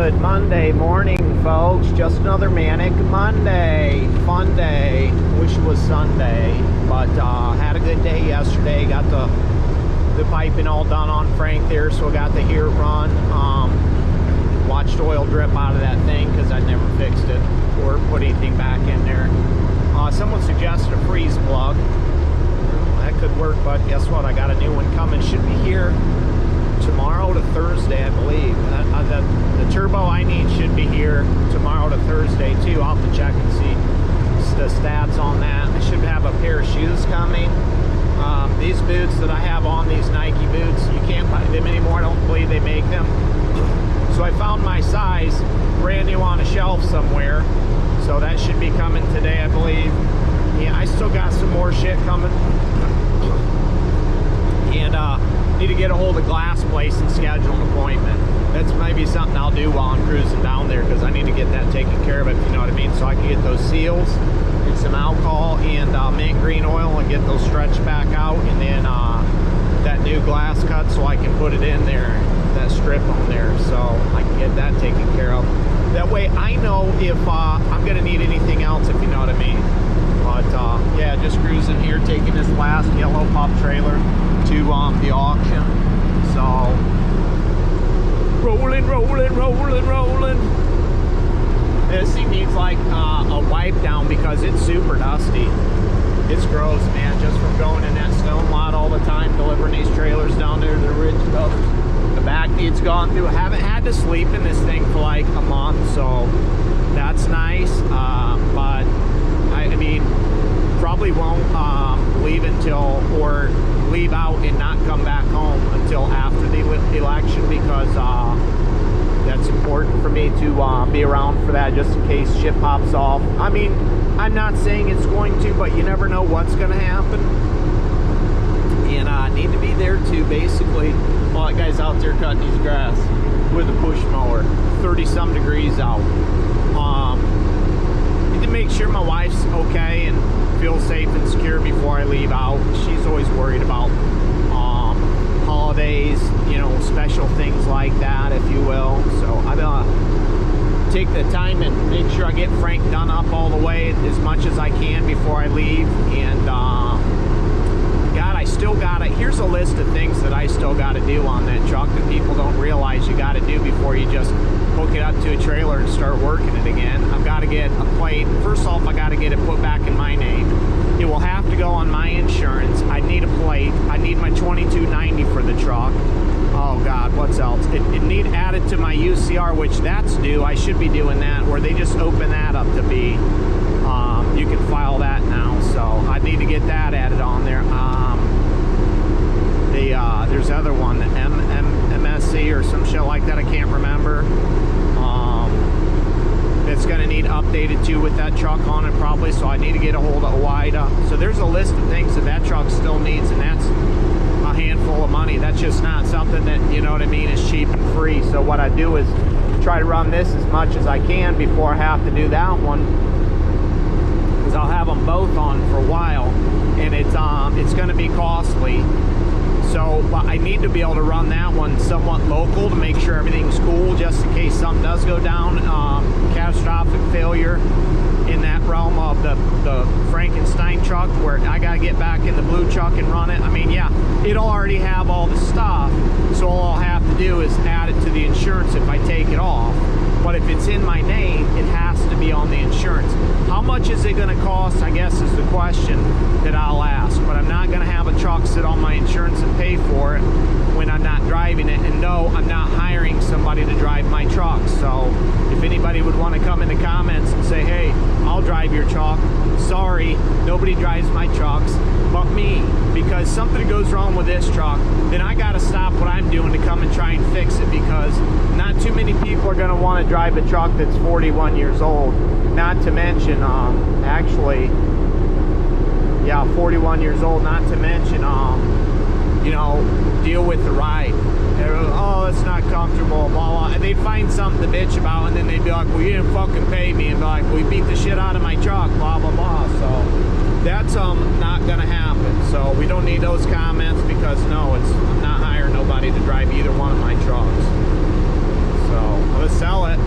Good Monday morning, folks. Just another manic Monday. Fun day. Wish it was Sunday, but had a good day yesterday. Got the piping all done on Frank there, so I got to hear it run. Watched oil drip out of that thing because I never fixed it or put anything back in there. Someone suggested a freeze plug. That could work, but guess what? I got a new one coming. Should be here tomorrow to Thursday, I believe. The turbo I need should be here tomorrow to Thursday too. I'll have to check and see the stats on that. I should have a pair of shoes coming. These boots that I have on, these Nike boots, you can't buy them anymore. I don't believe they make them. So I found my size brand new on a shelf somewhere. So that should be coming today, I believe. Yeah, I still got some more shit coming. And need to get a hold of Glass Place and schedule an appointment. That's maybe something I'll do while I'm cruising down there, because I need to get that taken care of, if you know what I mean, so I can get those seals and some alcohol and mint green oil and get those stretched back out, and then that new glass cut so I can put it in there, that strip on there, so I can get that taken care of. That way I know if I'm going to need anything else, if you know what I mean. But yeah, just cruising here, taking this last yellow pup trailer to the auction. So rolling. This thing needs like a wipe down because it's super dusty. It's gross, man, just from going in that stone lot all the time, delivering these trailers down there to the Ridge Brothers. The back needs gone through. I haven't had to sleep in this thing for like a month, so that's nice. But I mean, probably won't leave until, or leave out and not come back home until after the election, because that's important for me to be around for that, just in case shit pops off. I mean, I'm not saying it's going to, but you never know what's going to happen. And I need to be there too, basically. Well, that guy's out there cutting his grass with a push mower, 30-some degrees out. Need to make sure my wife's okay and feel safe and secure before I leave out. She's always worried about holidays, you know, special things like that, if you will. So I'm gonna take the time and make sure I get Frank done up all the way as much as I can before I leave. And God, I still gotta, here's a list of things that I still gotta do on that truck that people don't realize you gotta do before you just hook it up to a trailer and start working it again. I've got to get a plate. First off, I got to get it put back in my name. It will have to go on my insurance. I need a plate. I need my 2290 for the truck. Oh God, what's else? It need added to my UCR, which that's due. I should be doing that, where they just open that up to be. You can file that now, so I need to get that added on there. There's the other one, the MSC or some shit like that. I can't remember. It's going to need updated too with that truck on it probably, so I need to get a hold of OIDA. So there's a list of things that truck still needs, and that's a handful of money. That's just not something that, you know what I mean, is cheap and free. So what I do is try to run this as much as I can before I have to do that one, because I'll have them both on for a while, and it's going to be costly. So I need to be able to run that one somewhat local to make sure everything's cool, just in case something does go down, catastrophic failure in that realm of the Frankenstein truck, where I got to get back in the blue truck and run it. I mean, yeah, it'll already have all the stuff, so all I'll have to do is add it to the insurance if I take it off. But if it's in my name, it has to be on the insurance. How much is it going to cost, I guess, is the question that I'll ask. But I'm not going to have a truck sit on my insurance and pay for it when I'm not driving it. And no, I'm not hiring somebody to drive my truck. So if anybody would want to come in the comments and say, hey, I'll drive your truck, sorry, nobody drives my trucks but me, because something goes wrong with this truck, then I got to stop what I'm doing to come and try and fix it, because not too many people are going to want to drive a truck that's 41 years old. Not to mention, actually, yeah, 41 years old, not to mention, you know, deal with the ride. Oh, it's not comfortable, blah, blah. And they'd find something to bitch about, and then they'd be like, well, you didn't fucking pay me. And be like, well, you beat the shit out of my truck, blah, blah, blah. So that's not going to happen. So we don't need those comments, because no, I'm not hiring nobody to drive either one of my trucks. So let's sell it.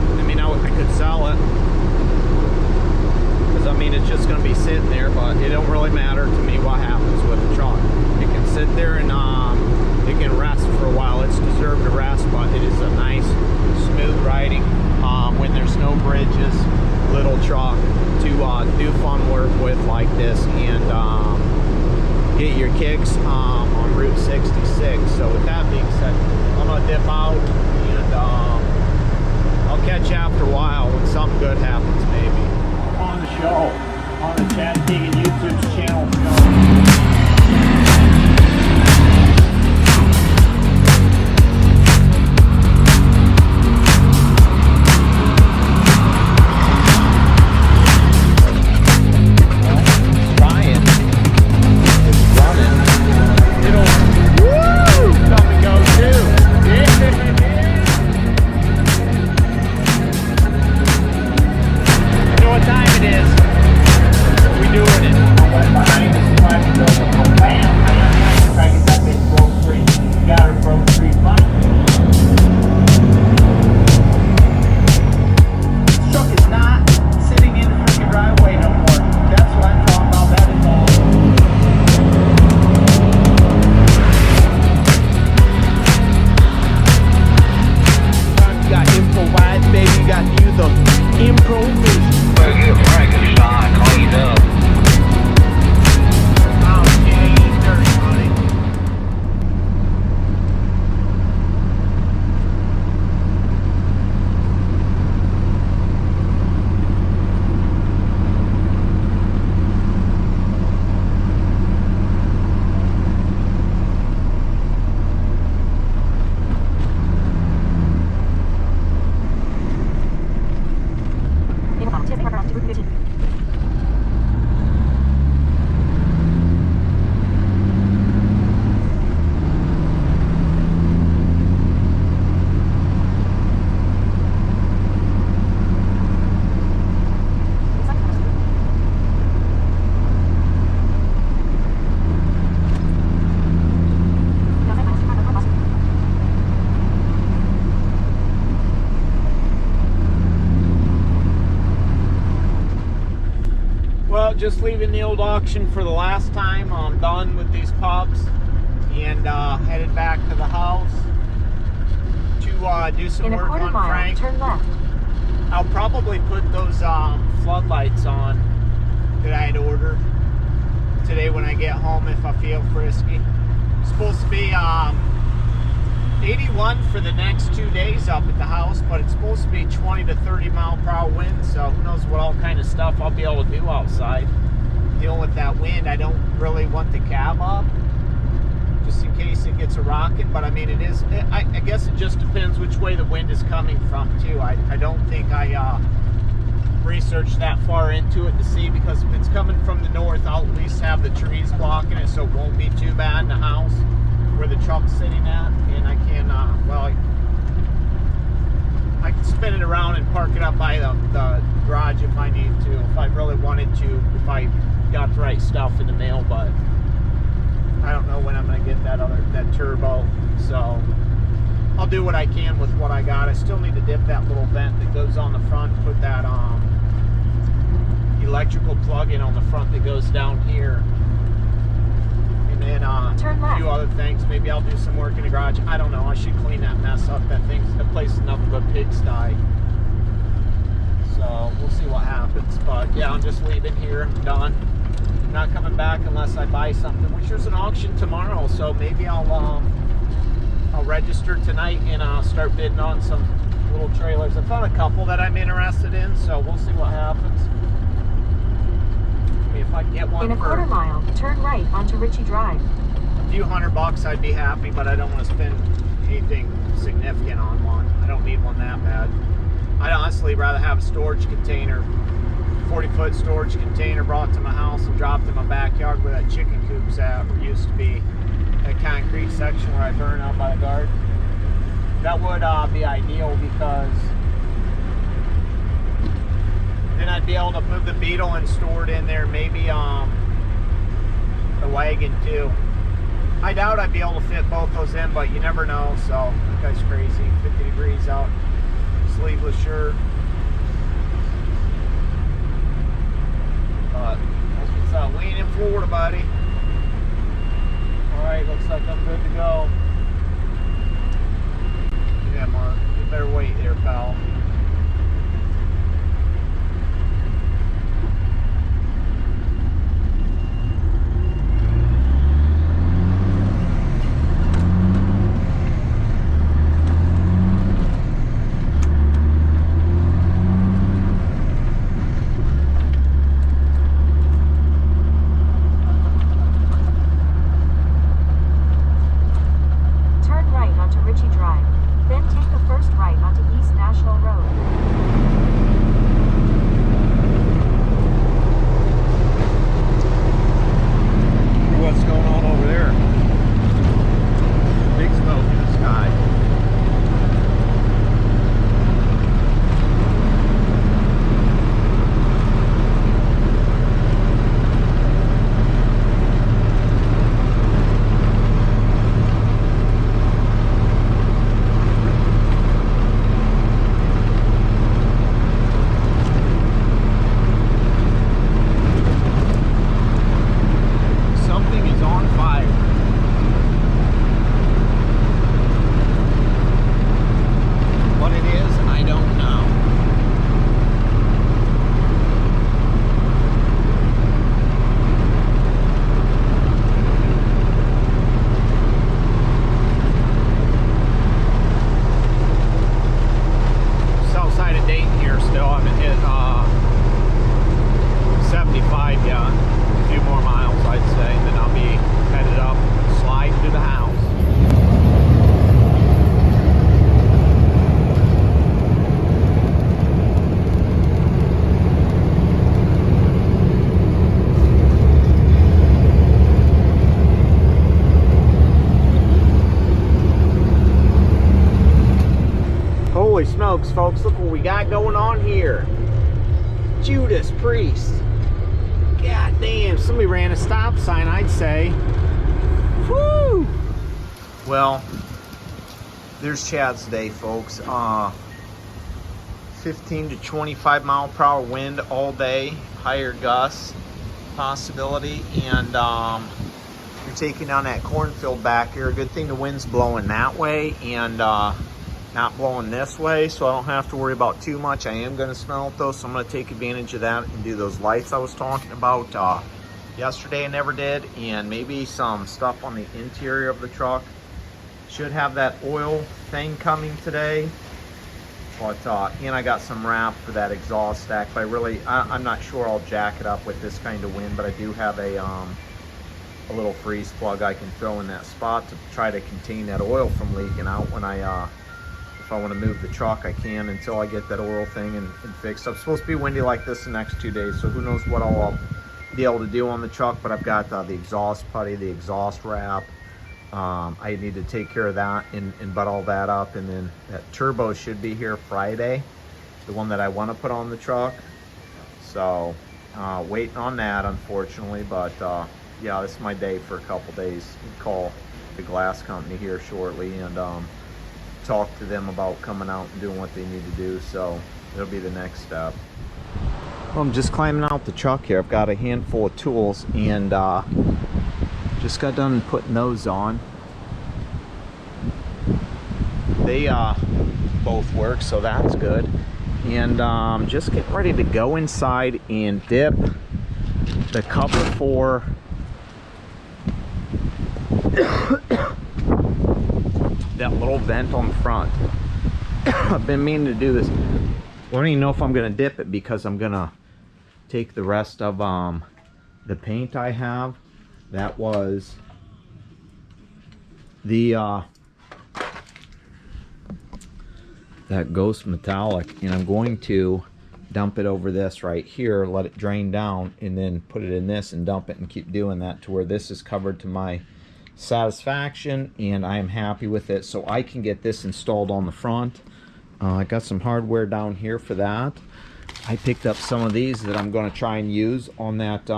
just leaving the old auction for the last time. I'm done with these pups and headed back to the house to do some work on Frank. Turn left. I'll probably put those floodlights on that I had ordered today when I get home if I feel frisky. It's supposed to be 81 for the next 2 days up at the house, but it's supposed to be 20 to 30 mile per hour wind, so who knows what all kind of stuff I'll be able to do outside. Dealing with that wind, I don't really want the cab up, just in case it gets a rocking, but I mean it is, I guess it just depends which way the wind is coming from too. I don't think I researched that far into it to see, because if it's coming from the north, I'll at least have the trees blocking it so it won't be too bad in the house where the truck's sitting at, and I can, well, I can spin it around and park it up by the garage if I need to, if I really wanted to, if I got the right stuff in the mail, but I don't know when I'm going to get that turbo, so I'll do what I can with what I got. I still need to dip that little vent that goes on the front, put that electrical plug in on the front that goes down here. And then a few other things. Maybe I'll do some work in the garage. I don't know. I should clean that mess up. That place is nothing but pigsty. So we'll see what happens. But yeah, I'm just leaving here. I'm done. I'm not coming back unless I buy something. Which there's an auction tomorrow, so maybe I'll register tonight and start bidding on some little trailers. I found a couple that I'm interested in, so we'll see what happens. If I can get one in a quarter mile, turn right onto Ritchie Drive. A few $100 I'd be happy, but I don't want to spend anything significant on one. I don't need one that bad. I'd honestly rather have a storage container, 40-foot storage container brought to my house and dropped in my backyard where that chicken coop's at, where used to be a concrete section where I burn out by the garden. That would be ideal, because then I'd be able to move the Beetle and store it in there, maybe the wagon too. I doubt I'd be able to fit both those in, but you never know. So that guy's crazy. 50 degrees out, sleeveless shirt. But that's what's up. We ain't in Florida, buddy. Alright, looks like I'm good to go. Yeah, Mark, you better wait there, pal. smokes, folks, look what we got going on here. Judas Priest. God damn, somebody ran a stop sign, I'd say. Woo! Well, there's Chad's day, folks. 15 to 25 mile per hour wind all day, higher gusts. possibility. And you're taking down that cornfield back here. A good thing the wind's blowing that way and not blowing this way, so I don't have to worry about too much. I am going to smell it though, so I'm going to take advantage of that and do those lights I was talking about yesterday. I never did, and maybe some stuff on the interior of the truck. Should have that oil thing coming today, but and I got some wrap for that exhaust stack. But I'm not sure I'll jack it up with this kind of wind, but I do have a little freeze plug I can throw in that spot to try to contain that oil from leaking out when if I want to move the truck, I can until I get that oil thing and fixed. It's supposed to be windy like this the next 2 days, so who knows what I'll be able to do on the truck. But I've got the exhaust putty, the exhaust wrap. I need to take care of that and butt all that up, and then that turbo should be here Friday, the one that I want to put on the truck. So waiting on that, unfortunately. But yeah, this is my day for a couple days. Call the glass company here shortly and talk to them about coming out and doing what they need to do. So it'll be the next step. Well, I'm just climbing out the truck here. I've got a handful of tools and just got done putting those on. They both work, so that's good. And just getting ready to go inside and dip the cover for that little vent on the front. I've been meaning to do this. I don't even know if I'm gonna dip it because I'm gonna take the rest of the paint I have. That was the that Ghost Metallic, and I'm going to dump it over this right here, let it drain down, and then put it in this and dump it and keep doing that to where this is covered to my satisfaction, and I am happy with it, so I can get this installed on the front. I got some hardware down here for that. I picked up some of these that I'm going to try and use on that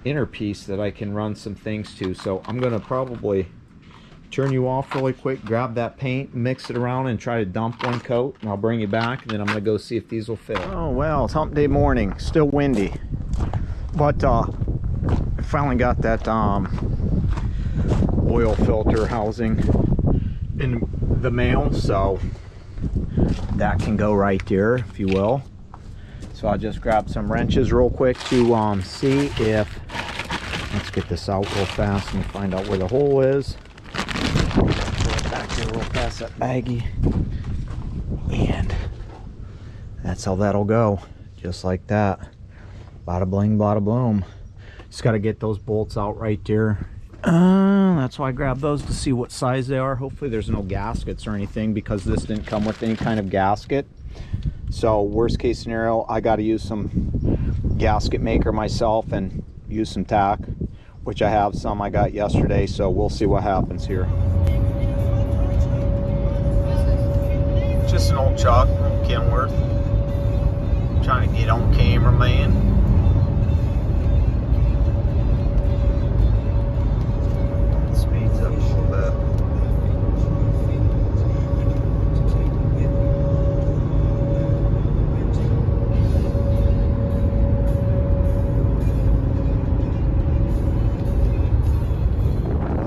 inner piece that I can run some things to. So I'm going to probably turn you off really quick, grab that paint, mix it around, and try to dump one coat, and I'll bring you back, and then I'm going to go see if these will fit. Oh well, it's hump day morning, still windy, but I finally got that oil filter housing in the mail, so that can go right there, if you will. So I'll just grab some wrenches real quick to see if, let's get this out real fast and find out where the hole is. Put it back here real fast, that baggie, and that's how that'll go, just like that. Bada bling, bada boom. Just got to get those bolts out right there. That's why I grabbed those, to see what size they are. Hopefully there's no gaskets or anything, because this didn't come with any kind of gasket. So worst case scenario, I got to use some gasket maker myself and use some tack, which I have some I got yesterday. So we'll see what happens here. Just an old truck from Kenworth. Trying to get on camera, man. Speeds up a little bit.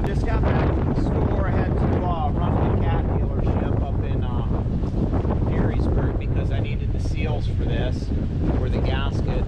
Just got back from the store. I had to run to the cat dealership up in Perrysburg because I needed the seals for this, for the gasket.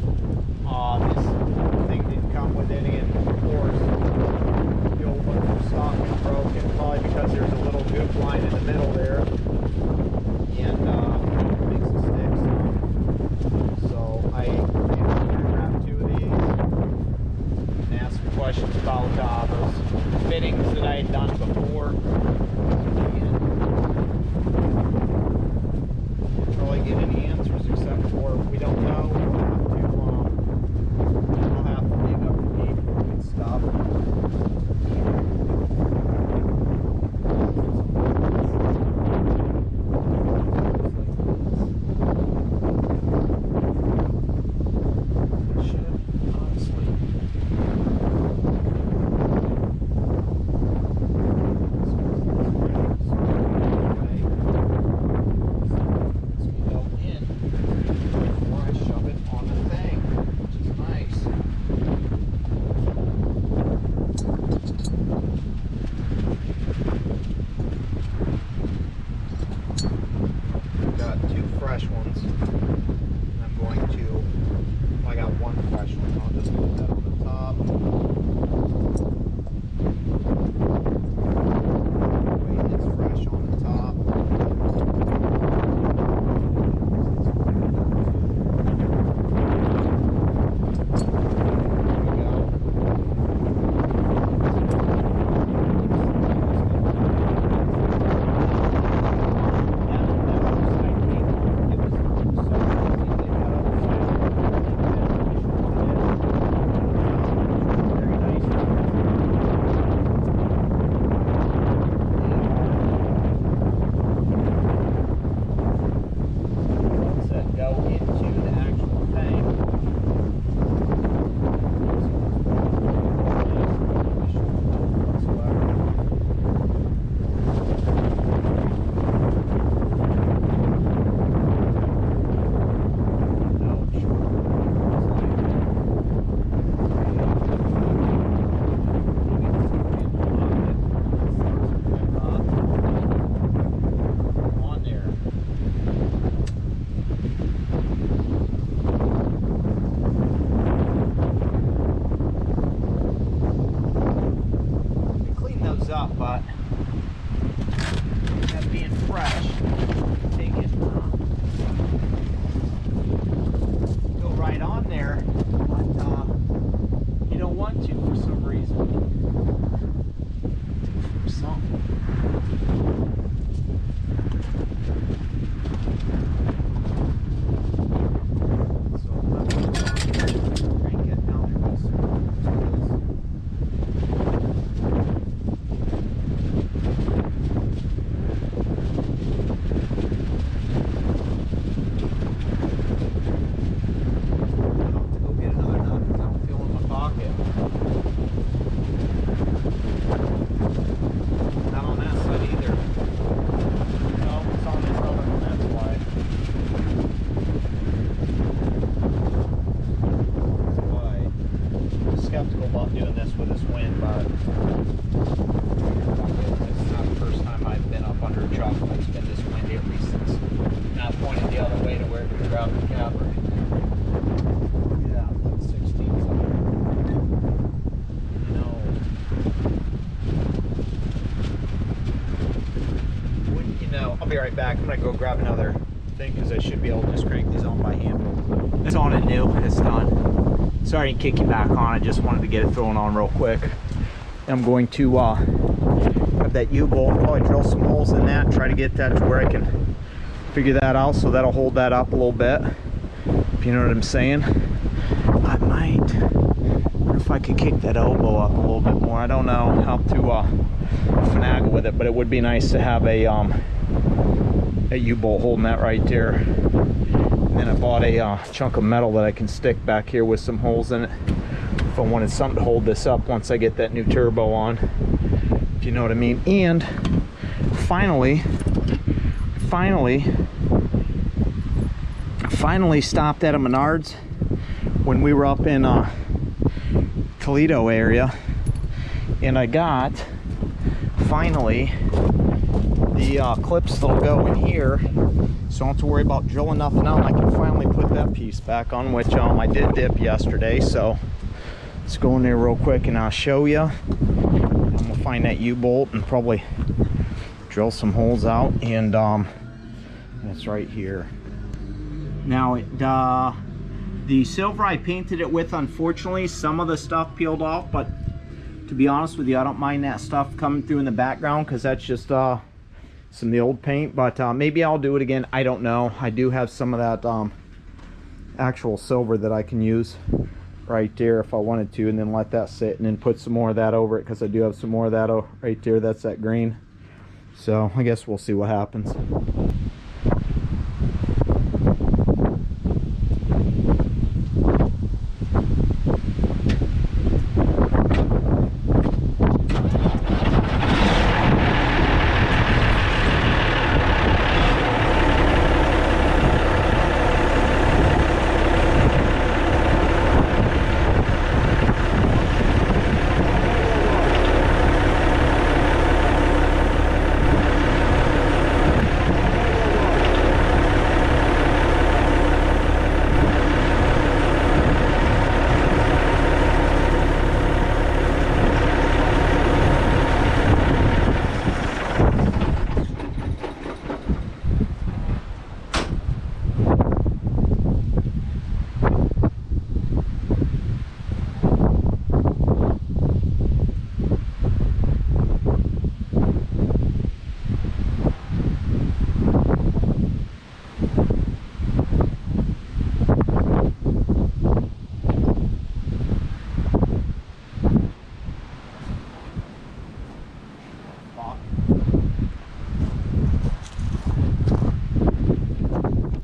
2 fresh ones. And I'm going to, I got 1 fresh one. I'll just put that on the top. Wait, it's fresh on the top. Up, but that being fresh, take it, go right on there, but you don't want to for some reason. Skeptical about doing this with this wind, but it's not the first time I've been up under a truck that's been this windy, at least it's not pointed the other way to where it could grab the cab right there. Yeah, 116 something. No. Wouldn't you know? I'll be right back. I'm gonna go grab another thing because I should be able to just crank these on by hand. It's on it new. It's done. Sorry I didn't kick you back on. I just wanted to get it thrown on real quick. I'm going to grab that U-bolt, probably drill some holes in that, try to get that to where I can figure that out, so that'll hold that up a little bit, if you know what I'm saying. I wonder if I could kick that elbow up a little bit more. I don't know how to finagle with it, but it would be nice to have a U-bolt holding that right there. And I bought a chunk of metal that I can stick back here with some holes in it if I wanted something to hold this up once I get that new turbo on, if you know what I mean. And finally stopped at a Menards when we were up in Toledo area, and I got finally the clips that'll go in here, so I don't have to worry about drilling nothing out. I can finally put that piece back on, which I did dip yesterday. So let's go in there real quick and I'll show you. I'm gonna find that U-bolt and probably drill some holes out, and it's right here. Now the silver I painted it with, unfortunately some of the stuff peeled off, but to be honest with you, I don't mind that stuff coming through in the background because that's just some of the old paint. But maybe I'll do it again. I don't know. I do have some of that actual silver that I can use right there if I wanted to, and then let that sit and then put some more of that over it, because I do have some more of that right there. That's that green. So I guess we'll see what happens.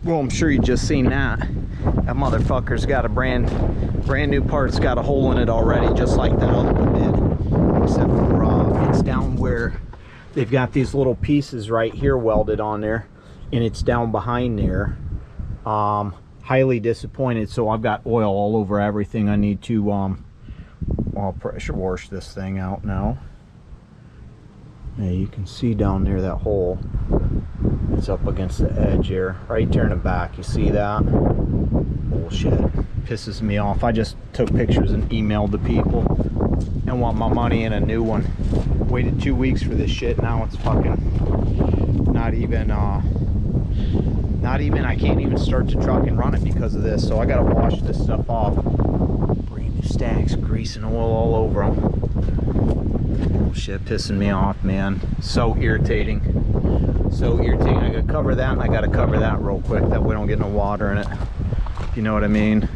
Well, I'm sure you just seen that. That motherfucker's got a brand new part's got a hole in it already, just like that other one did. Except for it's down where they've got these little pieces right here welded on there, and it's down behind there. Highly disappointed. So I've got oil all over everything. I need to I'll pressure wash this thing out now. Yeah, you can see down there that hole. It's up against the edge here, right there in the back. You see that? Bullshit. Pisses me off. I just took pictures and emailed the people and want my money in a new one. Waited 2 weeks for this shit. Now it's fucking not even I can't even start the truck and run it because of this. So I gotta wash this stuff off. Brand new stacks, grease and oil all over them. Bullshit, pissing me off, man. So irritating. So irritating. I gotta cover that, and I gotta cover that real quick that we don't get no water in it. If you know what I mean.